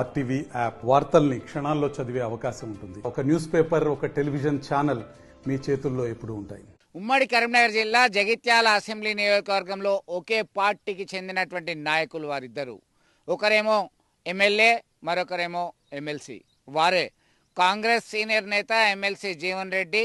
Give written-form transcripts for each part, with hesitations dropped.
RTV app వార్తల్ని క్షణాల్లో చదివే అవకాశం ఉంటుంది. ఒక న్యూస్ పేపర్, ఒక టెలివిజన్ ఛానల్ మీ చేతుల్లో ఎప్పుడూ ఉంటాయి. ఉమ్మడి కరీంనగర్ జిల్లా జగిత్యాల అసెంబ్లీ నియోజకవర్గంలో ఒకే పార్టీకి చెందినటువంటి నాయకులు వారిద్దరు. ఒకరేమో ఎమ్మెల్యే, మరొకరేమో ఎమ్మెల్సీ. వారే కాంగ్రెస్ సీనియర్ నేత MLC Jeevan Reddy,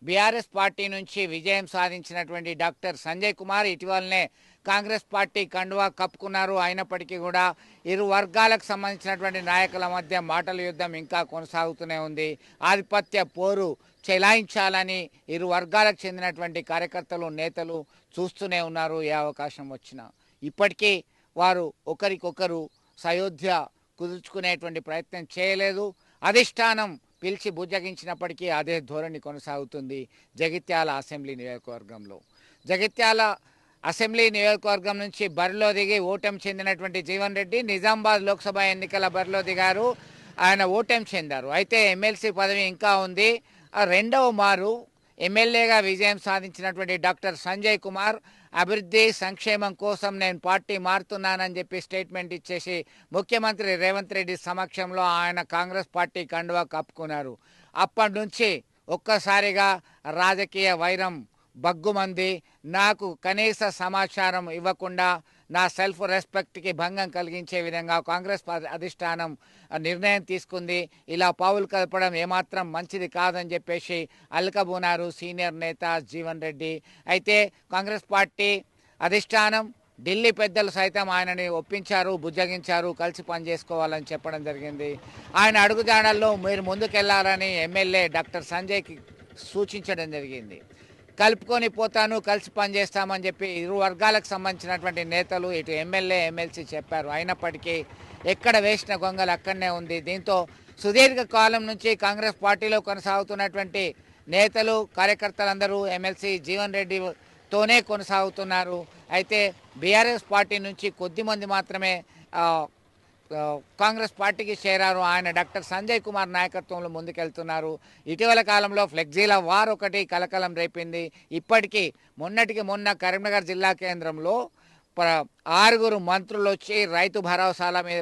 BRS party నుంచి విజయం సాధించినటువంటి డాక్టర్ సంజయ్ కుమార్ ఇటీవలనే కాంగ్రెస్ పార్టీ కండువా కప్పుకున్నారు. అయినప్పటికీ కూడా ఇరు వర్గాలకు సంబంధించినటువంటి నాయకుల మధ్య మాటల యుద్ధం ఇంకా కొనసాగుతూనే ఉంది. ఆధిపత్య పోరు చెలాయించాలని ఇరు వర్గాలకు చెందినటువంటి కార్యకర్తలు, నేతలు చూస్తూనే ఉన్నారు. ఏ అవకాశం వచ్చినా ఇప్పటికీ వారు ఒకరికొకరు సయోధ్య కుదుర్చుకునేటువంటి ప్రయత్నం చేయలేదు. అధిష్టానం పిలిచి బుజ్జగించినప్పటికీ అదే ధోరణి కొనసాగుతుంది జగిత్యాల అసెంబ్లీ నియోజకవర్గంలో. జగిత్యాల అసెంబ్లీ నియోజకవర్గం నుంచి బరిలో దిగి ఓటమి చెందినటువంటి జీవన్ రెడ్డి నిజామాబాద్ లోక్సభ ఎన్నికల బరిలో దిగారు. ఆయన ఓటమి చెందారు. అయితే ఎమ్మెల్సీ పదవి ఇంకా ఉంది. రెండవ మారు ఎమ్మెల్యేగా విజయం సాధించినటువంటి డాక్టర్ సంజయ్ కుమార్ అభివృద్ధి సంక్షేమం కోసం నేను పార్టీ మారుతున్నానని చెప్పి స్టేట్మెంట్ ఇచ్చేసి ముఖ్యమంత్రి రేవంత్ రెడ్డి సమక్షంలో ఆయన కాంగ్రెస్ పార్టీ కండువా కప్పుకున్నారు. అప్పటి నుంచి ఒక్కసారిగా రాజకీయ వైరం బగ్గుమంది. నాకు కనీస సమాచారం ఇవ్వకుండా నా సెల్ఫ్ రెస్పెక్ట్కి భంగం కలిగించే విధంగా కాంగ్రెస్ అధిష్టానం నిర్ణయం తీసుకుంది. ఇలా పావులు కలపడం ఏమాత్రం మంచిది కాదని చెప్పేసి అల్కబూనారు సీనియర్ నేత జీవన్ రెడ్డి. అయితే కాంగ్రెస్ పార్టీ అధిష్టానం, ఢిల్లీ పెద్దలు సైతం ఆయనని ఒప్పించారు, బుజ్జగించారు, కలిసి పనిచేసుకోవాలని చెప్పడం జరిగింది. ఆయన అడుగుజాడల్లో మీరు ముందుకెళ్లాలని ఎమ్మెల్యే డాక్టర్ సంజయ్కి సూచించడం జరిగింది. కలుపుకొని పోతాను, కలిసి పనిచేస్తామని చెప్పి ఇరు వర్గాలకు సంబంధించినటువంటి నేతలు, ఇటు ఎమ్మెల్యే, ఎమ్మెల్సీ చెప్పారు. అయినప్పటికీ ఎక్కడ వేసిన గొంగలు అక్కడనే ఉంది. దీంతో సుదీర్ఘ కాలం నుంచి కాంగ్రెస్ పార్టీలో కొనసాగుతున్నటువంటి నేతలు, కార్యకర్తలందరూ ఎమ్మెల్సీ జీవన్ రెడ్డితోనే కొనసాగుతున్నారు. అయితే బీఆర్ఎస్ పార్టీ నుంచి కొద్దిమంది మాత్రమే కాంగ్రెస్ పార్టీకి చేరారు. ఆయన డాక్టర్ సంజయ్ కుమార్ నాయకత్వంలో ముందుకెళ్తున్నారు. ఇటీవల కాలంలో ఫ్లెక్సీల వార్ ఒకటి కలకలం రేపింది. ఇప్పటికీ మొన్నటికి మొన్న కరీంనగర్ జిల్లా కేంద్రంలో 6 మంత్రులు వచ్చి రైతు భరోసాల మీద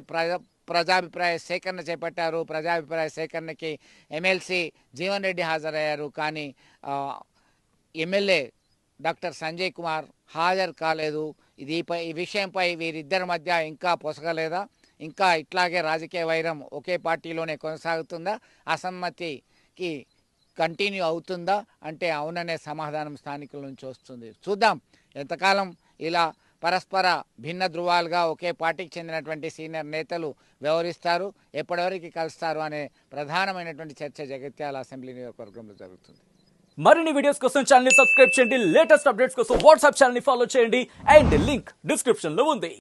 ప్రజాభిప్రాయ సేకరణ చేపట్టారు. ప్రజాభిప్రాయ సేకరణకి ఎమ్మెల్సీ జీవన్ రెడ్డి హాజరయ్యారు. కానీ ఎమ్మెల్యే డాక్టర్ సంజయ్ కుమార్ హాజరు కాలేదు. ఈ విషయంపై వీరిద్దరి మధ్య ఇంకా పొసగలేదా? ఇంకా ఇట్లాగే రాజకీయ వైరం ఒకే పార్టీలోనే కొనసాగుతుందా? అసమ్మతికి కంటిన్యూ అవుతుందా అంటే అవుననే సమాధానం స్థానికుల నుంచి వస్తుంది. చూద్దాం ఎంతకాలం ఇలా పరస్పర భిన్న ధృవాలుగా ఒకే పార్టీకి చెందినటువంటి సీనియర్ నేతలు వ్యవహరిస్తారు, ఎప్పటివరకు కలుస్తారు అనే ప్రధానమైనటువంటి చర్చ జగిత్యాల అసెంబ్లీ నియోజకవర్గంలో జరుగుతుంది. మరిన్ని వీడియోస్ కోసం ఛానల్ ని సబ్స్క్రైబ్ చేయండి. లేటెస్ట్ అప్డేట్స్ కోసం వాట్సాప్ ఛానల్ ని ఫాలో చేయండి. అండ్ లింక్ డిస్క్రిప్షన్ లో ఉంది.